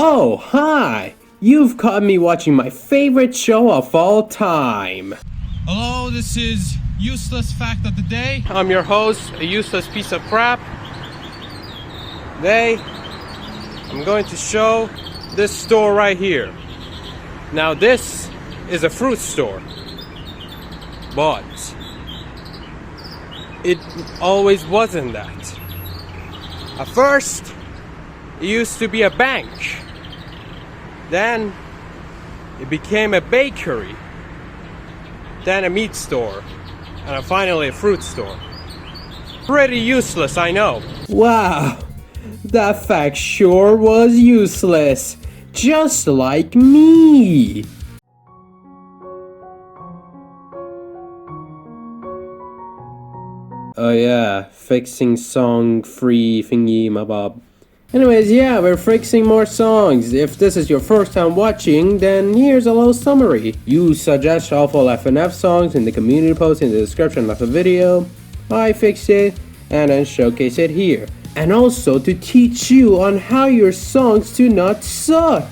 Oh, hi! You've caught me watching my favorite show of all time. Hello, this is Useless Fact of the Day. I'm your host, a useless piece of crap. Today, I'm going to show this store right here. Now this is a fruit store, but it always wasn't that. At first, it used to be a bank. Then, it became a bakery. Then a meat store. And finally a fruit store. Pretty useless, I know. Wow, that fact sure was useless. Just like me. Oh yeah, fixing song free thingy mabob. Anyways, yeah, we're fixing more songs. If this is your first time watching, then here's a little summary. You suggest awful FNF songs in the community post in the description of the video. I fixed it and then showcase it here. And also to teach you on how your songs do not suck.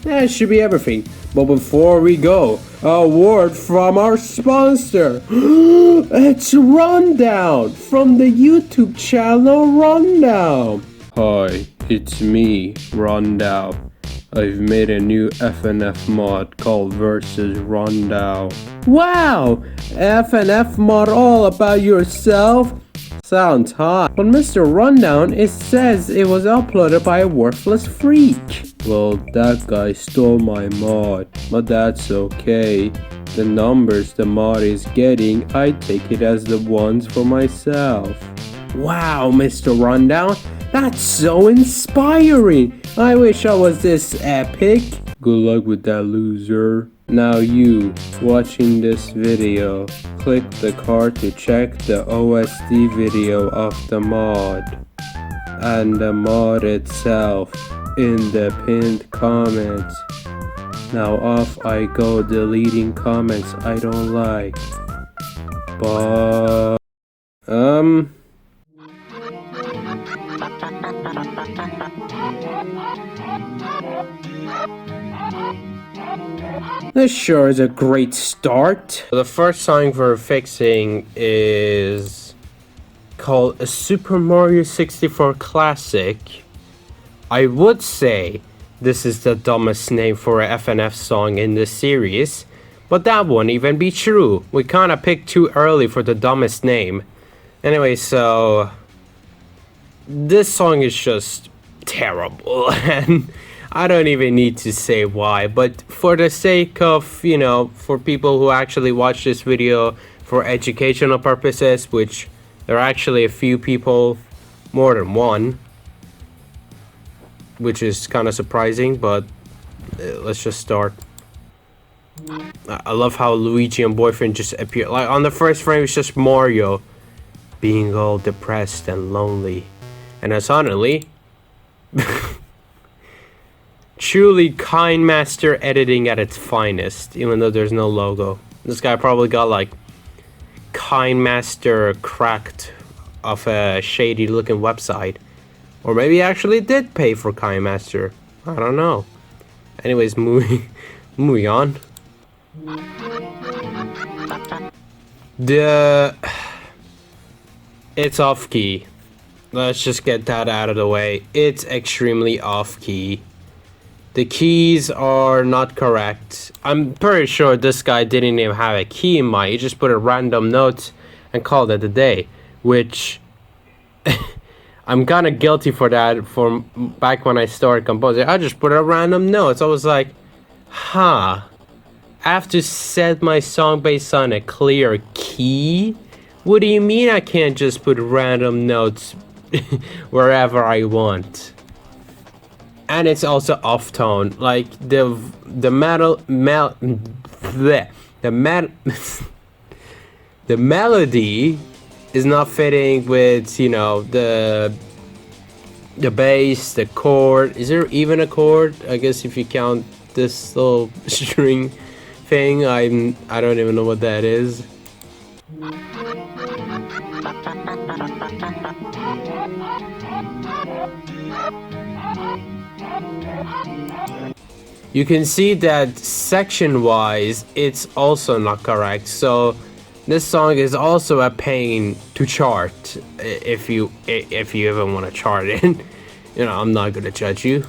That should be everything. But before we go, a word from our sponsor. It's Rundown from the YouTube channel Rundown. Hi, it's me, Rundown. I've made a new FNF mod called Versus Rundown. Wow! FNF mod all about yourself? Sounds hot. But Mr. Rundown, it says it was uploaded by a worthless freak. Well, that guy stole my mod, but that's okay. The numbers the mod is getting, I take it as the ones for myself. Wow, Mr. Rundown, that's so inspiring. I wish I was this epic. Good luck with that, loser. Now you, watching this video, click the card to check the OSD video of the mod. And the mod itself in the pinned comments. Now off I go deleting comments I don't like. But this sure is a great start. The first song we're fixing is called a Super Mario 64 Classic. I would say this is the dumbest name for a FNF song in this series, but that wouldn't even be true. We kinda picked too early for the dumbest name. Anyway, so this song is just terrible, and I don't even need to say why, but for the sake of, you know, for people who actually watch this video for educational purposes, which there are actually a few people, more than one, which is kind of surprising, but let's just start. I love how Luigi and Boyfriend just appear. Like on the first frame, it's just Mario being all depressed and lonely. And then suddenly, truly Kind Master editing at its finest, even though there's no logo. This guy probably got like Kind Master cracked off a shady looking website. Or maybe he actually did pay for Kind Master. I don't know. Anyways, moving on. It's off key. Let's just get that out of the way. It's extremely off key. The keys are not correct. I'm pretty sure this guy didn't even have a key in mind. He just put a random note and called it a day, which I'm kind of guilty for that. From back when I started composing, I just put a random note. So I was like, I have to set my song based on a clear key? What do you mean I can't just put random notes wherever I want? And it's also off tone. Like the melody is not fitting with, you know, the bass, the chord. Is there even a chord? I guess if you count this little string thing, I don't even know what that is. you can see that section wise it's also not correct. So this song is also a pain to chart if you even want to chart it. You know, I'm not gonna judge you.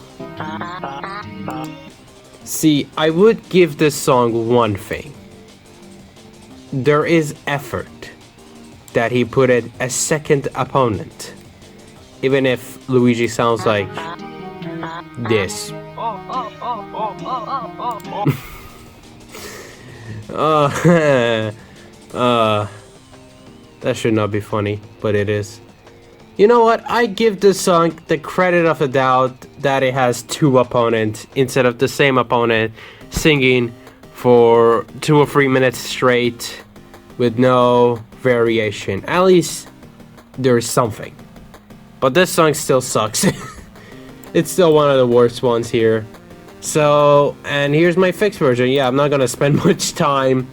See, I would give this song one thing. There is effort that he put it a second opponent. Even if Luigi sounds like this. That should not be funny, but it is. You know what? I give this song the credit of the doubt that it has two opponents instead of the same opponent singing for 2 or 3 minutes straight with no variation. At least there is something. But this song still sucks. It's still one of the worst ones here. So, and here's my fixed version. Yeah, I'm not gonna spend much time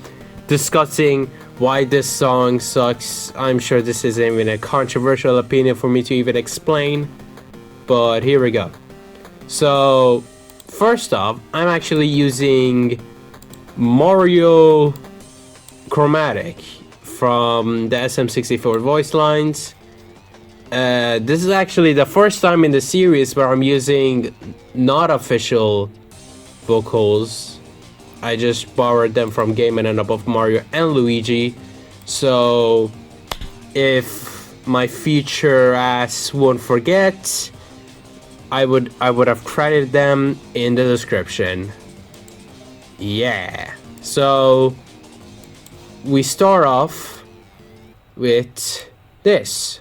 discussing why this song sucks. I'm sure this isn't even a controversial opinion for me to even explain. But here we go. So, first off, I'm actually using Mario Chromatic from the SM64 voice lines. This is actually the first time in the series where I'm using not official vocals. I just borrowed them from Game and Above Mario and Luigi. So if my future ass won't forget, I would have credited them in the description. Yeah. So we start off with this.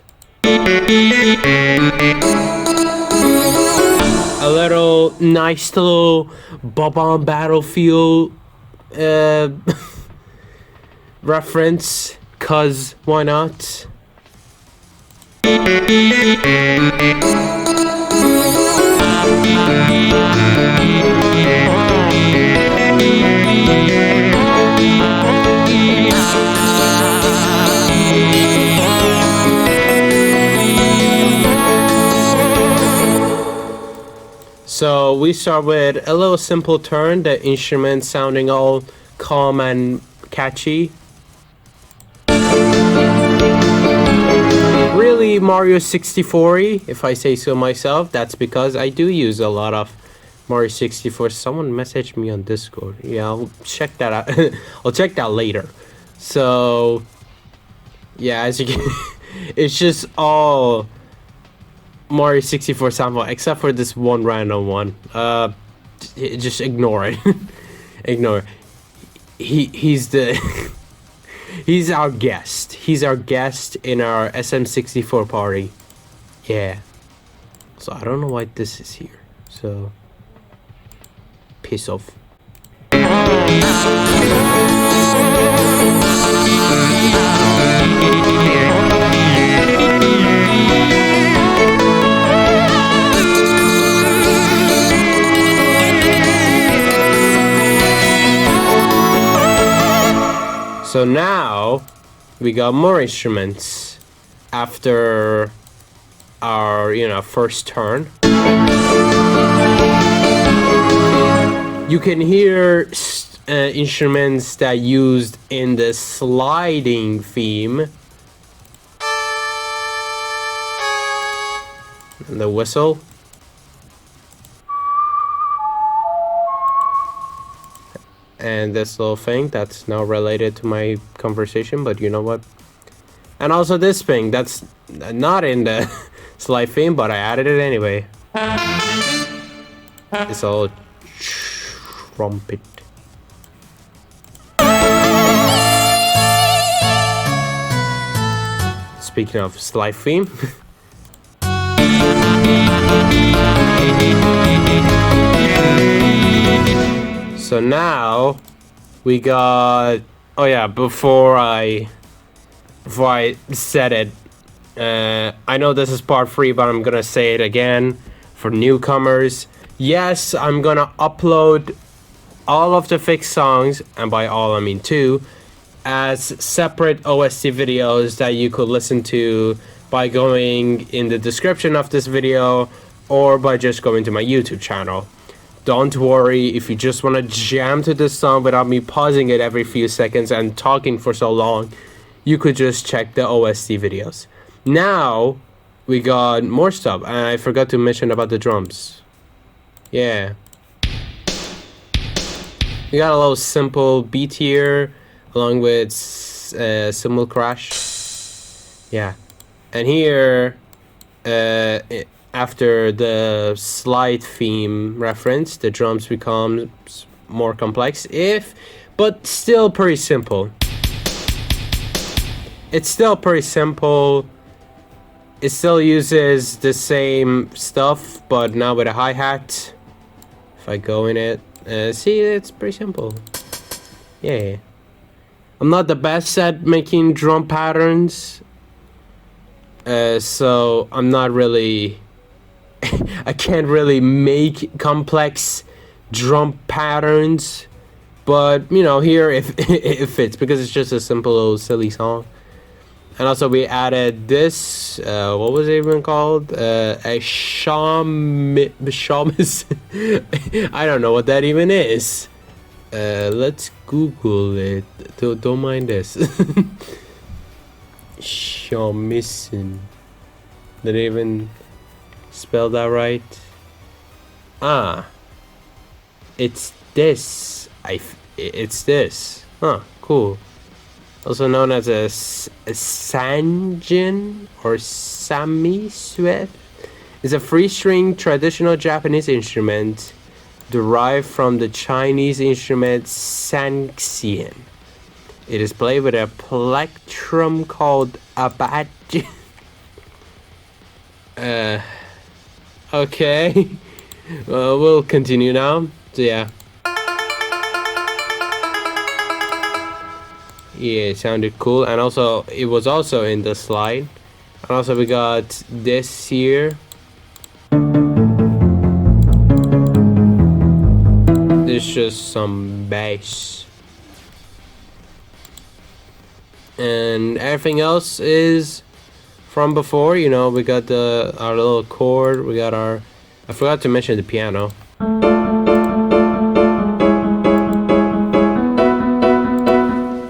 A little nice little Bob-on Battlefield reference, cause why not? So we start with a little simple turn, the instrument sounding all calm and catchy. Really Mario 64-y, if I say so myself. That's because I do use a lot of Mario 64. Someone messaged me on Discord. Yeah, I'll check that out. I'll check that later. So yeah, as you can, it's just all Mario 64 sample except for this one random one. Just ignore it. Ignore it. He's the he's our guest. He's our guest in our SM64 party. Yeah. So I don't know why this is here. So piss off. So now we got more instruments after our, first turn. You can hear instruments that used in the sliding theme. And the whistle. And this little thing that's not related to my conversation, but you know what? And also this thing that's not in the slide theme, but I added it anyway. It's all trumpet. Speaking of slide theme. So now we got, oh yeah, before I said it, I know this is part 3, but I'm gonna say it again for newcomers. Yes, I'm gonna upload all of the fixed songs, and by all I mean 2, as separate OST videos that you could listen to by going in the description of this video or by just going to my YouTube channel. don't worry, if you just want to jam to this song without me pausing it every few seconds and talking for so long, you could just check the OST videos. Now, we got more stuff. And I forgot to mention about the drums. Yeah. We got a little simple beat here, along with cymbal crash. Yeah. And here, after the slide theme reference, the drums become more complex, but still pretty simple. It's still pretty simple. It still uses the same stuff, but now with a hi-hat. If I go in it, see, it's pretty simple. Yeah. I'm not the best at making drum patterns, so I'm not really... I can't really make complex drum patterns, but you know, here it fits because it's just a simple little silly song. And also we added this, what was it even called? A shamus. I don't know what that even is. Let's Google it. Don't mind this. Shamisen. Did I even spell that right? Ah. It's this. It's this. Huh, cool. Also known as a sanjin or samisue, is a free-string traditional Japanese instrument derived from the Chinese instrument sanxian. It is played with a plectrum called abaji. Okay. We'll continue now. So yeah. Yeah, it sounded cool, and also it was also in the slide. And also we got this here. It's just some bass, and everything else is from before. You know, we got our little chord. We got our... I forgot to mention the piano.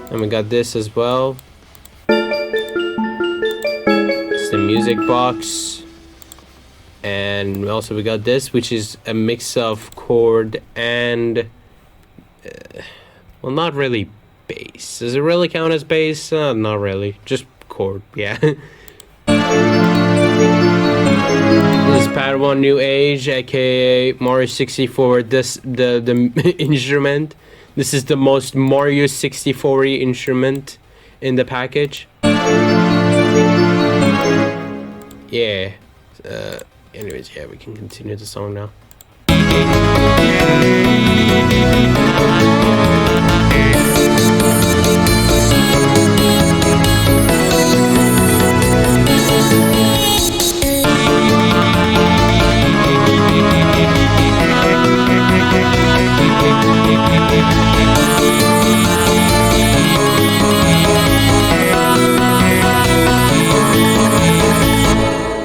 And we got this as well. It's the music box. And also we got this, which is a mix of chord and... well, not really bass. Does it really count as bass? Not really. Just chord, yeah. This is Pad 1 New Age, aka Mario 64. The instrument. This is the most Mario 64 instrument in the package. Yeah. Anyways, yeah, we can continue the song now.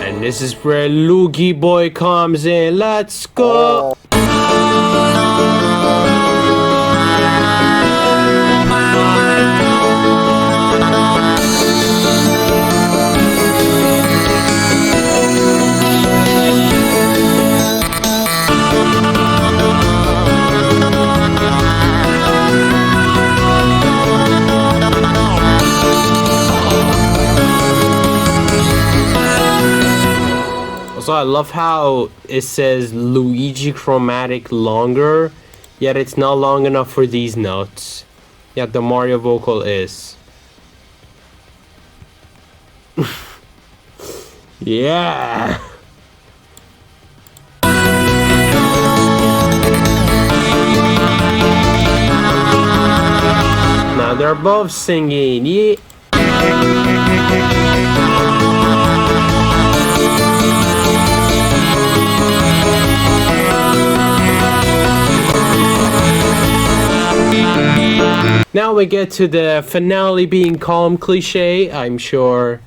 And this is where Luigi boy comes in. Let's go. So I love how it says Luigi chromatic longer, yet it's not long enough for these notes. Yet the Mario vocal is. Yeah. Now they're both singing. Yeah. Now we get to the finale being calm cliche. I'm sure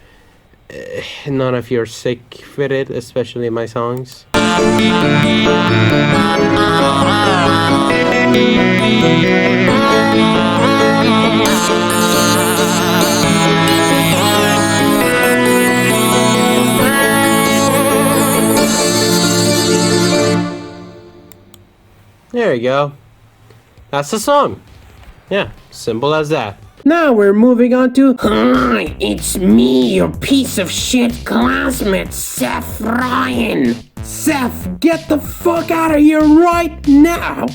none of you are sick with it, especially my songs. There you go. That's the song. Yeah, simple as that. Now we're moving on to... Hi, it's me, your piece of shit classmate, Seth Ryan. Seth, get the fuck out of here right now!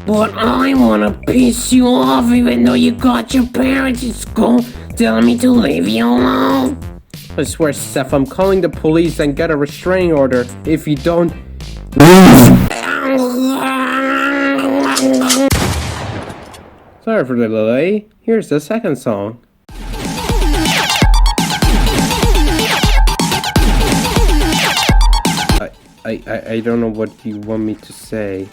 But I wanna piss you off even though you got your parents at school telling me to leave you alone. I swear, Seth, I'm calling the police and get a restraining order if you don't... Sorry for the delay. Here's the second song. I don't know what you want me to say.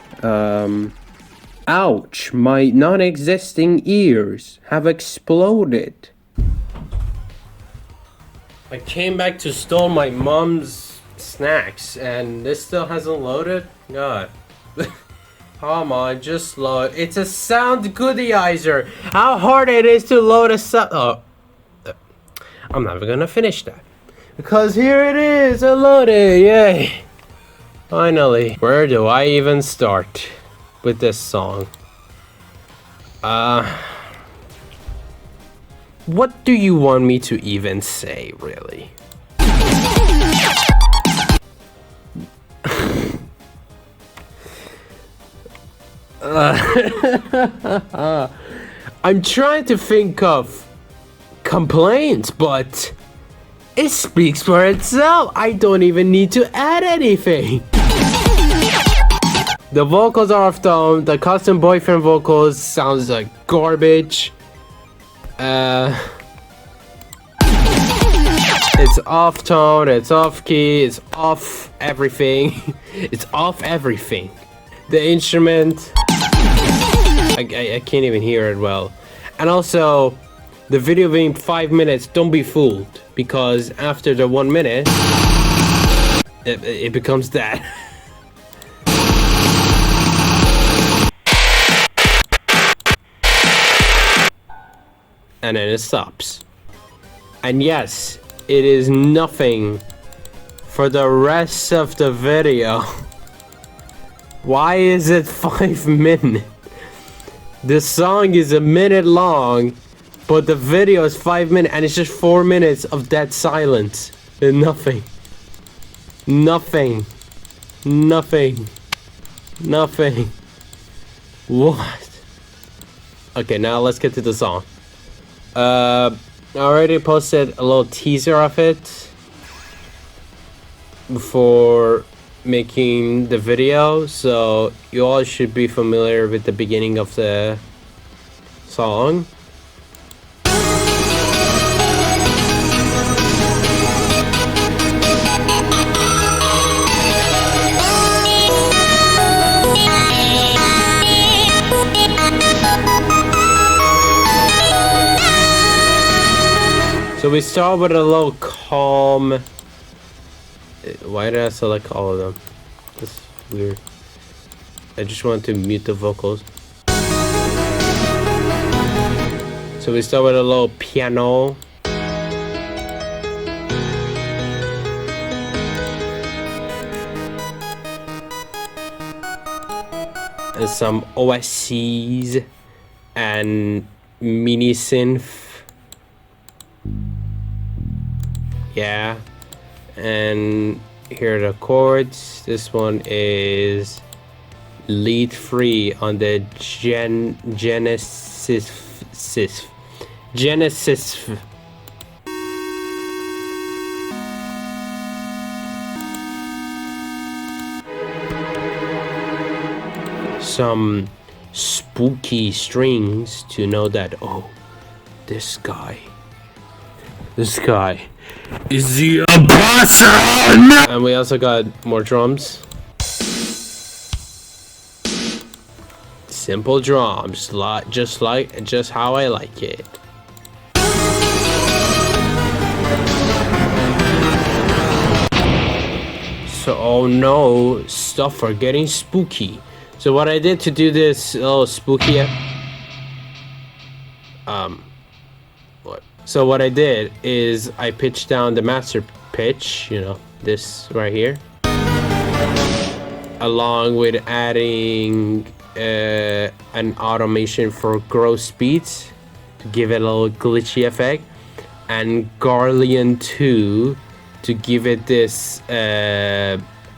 Ouch, my non-existing ears have exploded. I came back to steal my mom's snacks and this still hasn't loaded? God. Come on, just load. It's a sound goodyizer. How hard it is to load a sound. Oh, I'm never gonna finish that. Because here it is, it loaded, yay. Finally. Where do I even start with this song? What do you want me to even say, really? I'm trying to think of complaints, but it speaks for itself. I don't even need to add anything. The vocals are off tone. The custom boyfriend vocals sounds like garbage. It's off tone, it's off key, it's off everything. It's off everything. The instrument, I can't even hear it well. And also, the video being 5 minutes, don't be fooled. Because after the 1 minute, it becomes that. And then it stops. And yes, it is nothing for the rest of the video. Why is it 5 minutes? The song is a minute long, but the video is 5 minutes, and it's just 4 minutes of dead silence. And nothing. Nothing. Nothing. Nothing. What? Okay, now let's get to the song. I already posted a little teaser of it before making the video, so you all should be familiar with the beginning of the song. So we start with a little calm. Why did I select all of them? That's weird. I just wanted to mute the vocals. So we start with a little piano. And some OSCs and mini synth. Yeah, and here are the chords. This one is lead 3 on the Genesis. Some spooky strings to know that, oh, this guy is the imposter. And we also got more drums. Simple drums, just how I like it. So, oh no, stuff are getting spooky. So what I did to do this little spooky... What? So what I did is I pitched down the master pitch, you know, this right here. Along with adding an automation for growth speeds to give it a little glitchy effect. And Garlean 2 to give it this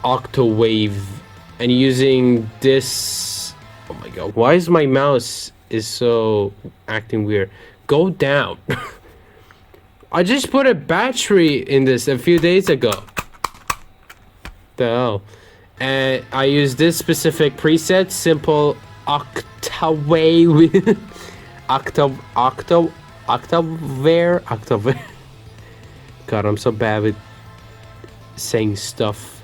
octawave, and using this, oh my god, why is my mouse is so acting weird? Go down. I just put a battery in this a few days ago. The hell. And I use this specific preset, simple octawave. Octavare. God, I'm so bad with saying stuff.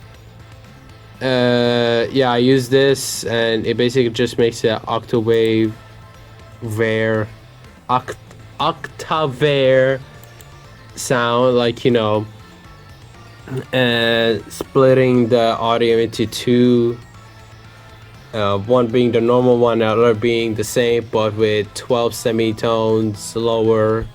Yeah, I use this, and it basically just makes it octavare sound, like, you know, splitting the audio into two. One being the normal one, the other being the same but with 12 semitones lower.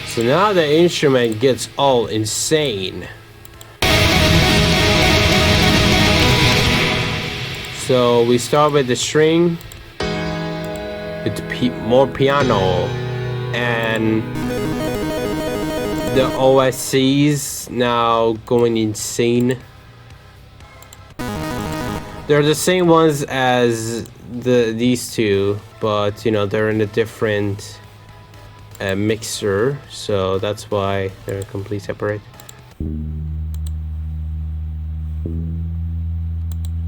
So now the instrument gets all insane. So we start with the string, with more piano, and the OSCs now going insane. They're the same ones as these two, but you know, they're in a different mixer, so that's why they're completely separate.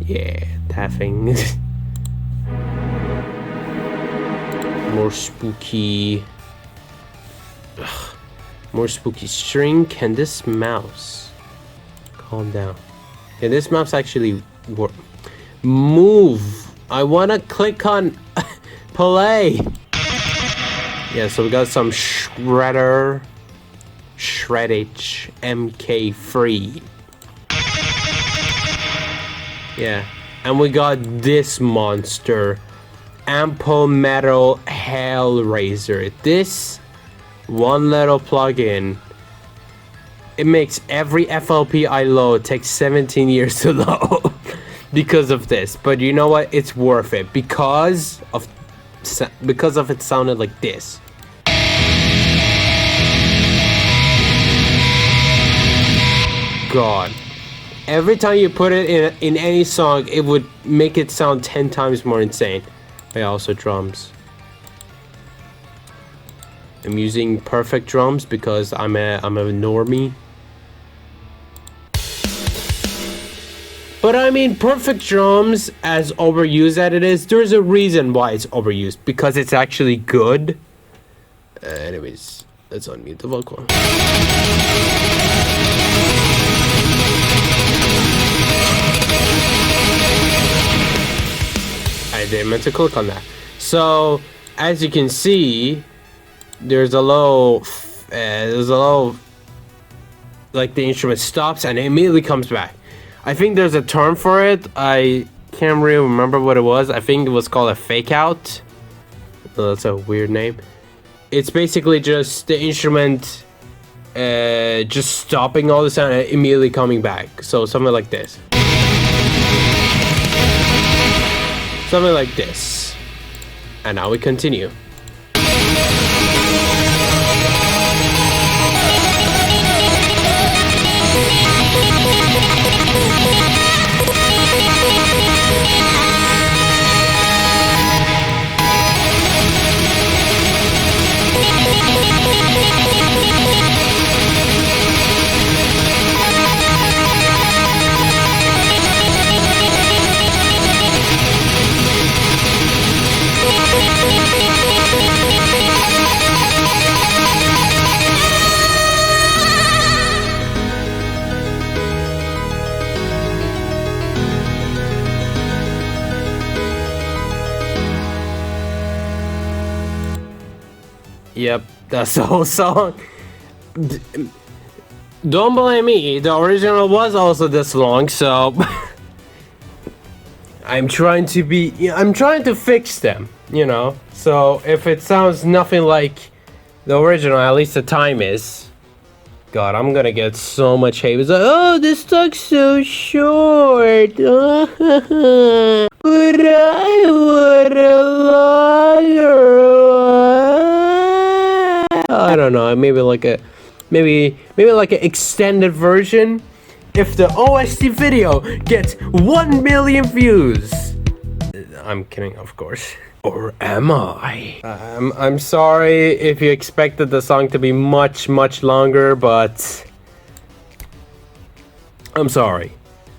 Yeah, tapping. More spooky. Ugh. More spooky string. Can this mouse calm down? Can this mouse actually work? Move. I want to click on play. Yeah, so we got some shreddage MK free. Yeah, and we got this monster, Ample Metal Hellraiser. This one little plugin, it makes every FLP I load take 17 years to load because of this. But you know what? It's worth it because of it sounded like this. God. Every time you put it in any song, it would make it sound 10 times more insane. Yeah, also drums. I'm using perfect drums because I'm a normie. But I mean, perfect drums, as overused as it is, there's a reason why it's overused. Because it's actually good. Anyways, let's unmute the vocal. I didn't meant to click on that. So, as you can see, there's a low, like the instrument stops and it immediately comes back. I think there's a term for it. I can't really remember what it was. I think it was called a fake out. Oh, that's a weird name. It's basically just the instrument just stopping all the sound and immediately coming back. So something like this. Something like this. And now we continue. Yep, that's the whole song. Don't blame me, the original was also this long, so I'm trying to fix them, you know. So if it sounds nothing like the original, at least the time is. God, I'm gonna get so much hate. It's like, oh, this took so short. But I would have longer. I don't know. Maybe like an extended version. If the OST video gets 1 million views. I'm kidding, of course. Or am I? I'm sorry if you expected the song to be much longer, but I'm sorry.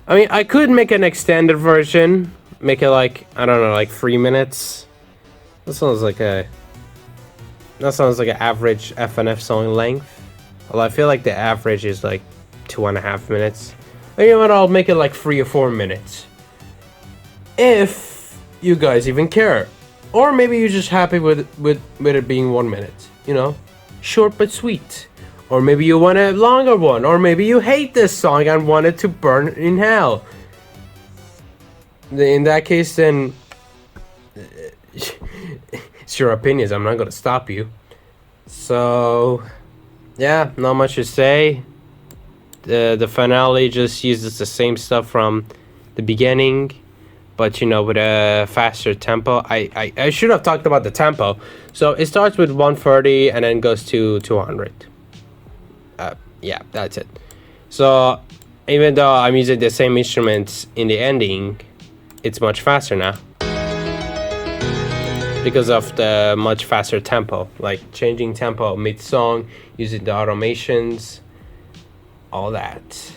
I mean, I could make an extended version, make it like, I don't know, like 3 minutes. That sounds like an average FNF song length. Well, I feel like the average is like 2.5 minutes. But you know what? I'll make it like 3 or 4 minutes. If you guys even care. Or maybe you're just happy with it being 1 minute, you know? Short but sweet. Or maybe you want a longer one. Or maybe you hate this song and want it to burn in hell. In that case, then it's your opinions. I'm not gonna stop you. So, yeah, not much to say. The finale just uses the same stuff from the beginning. But you know, with a faster tempo. I should have talked about the tempo. So it starts with 130 and then goes to 200. Yeah, that's it. So even though I'm using the same instruments in the ending, it's much faster now. Because of the much faster tempo. Like changing tempo mid-song, using the automations, all that.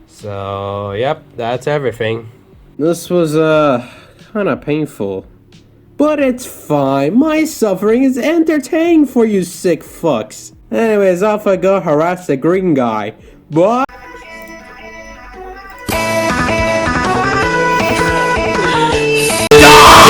So yep, that's everything. This was kind of painful, but it's fine. My suffering is entertaining for you sick fucks. Anyways, off I go harass the green guy. Bye.